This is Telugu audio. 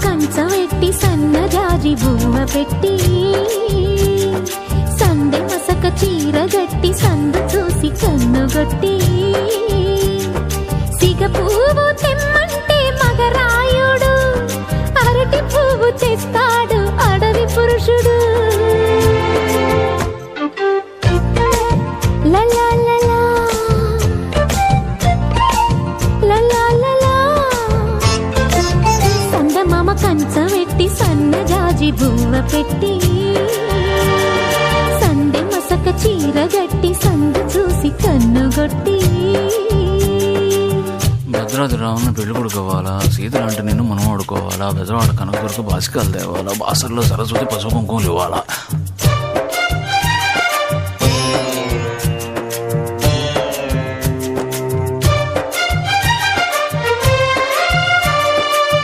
కంచవెట్టి సన్నజాజి బువ్వ పెట్టి సందె మసక చీర గట్టి సందు చూసి కన్నుగొట్టి సిగ పువ్వు తెమ్మంటే మగరాయుడు అరటి పువ్వు తెస్తాడు అడవి పురుషుడు. లలా లలా లలా లలా సందమామ కంచవెట్టి సన్నజాజి బువ్వ పెట్టి సందె మసక చీర గట్టి సందు చూసి కన్నుగొట్టి. భద్రాద్రి రావుని పెళ్లి కొడుకోవాలా, సీతలంటే నేను మనం ఆడుకోవాలా, బెజవాడ కనకదుర్గ బాసికాలు తేవాలా, బాసర్లో సరస్వతి పసుపు కుంకుమలు ఇవ్వాలా.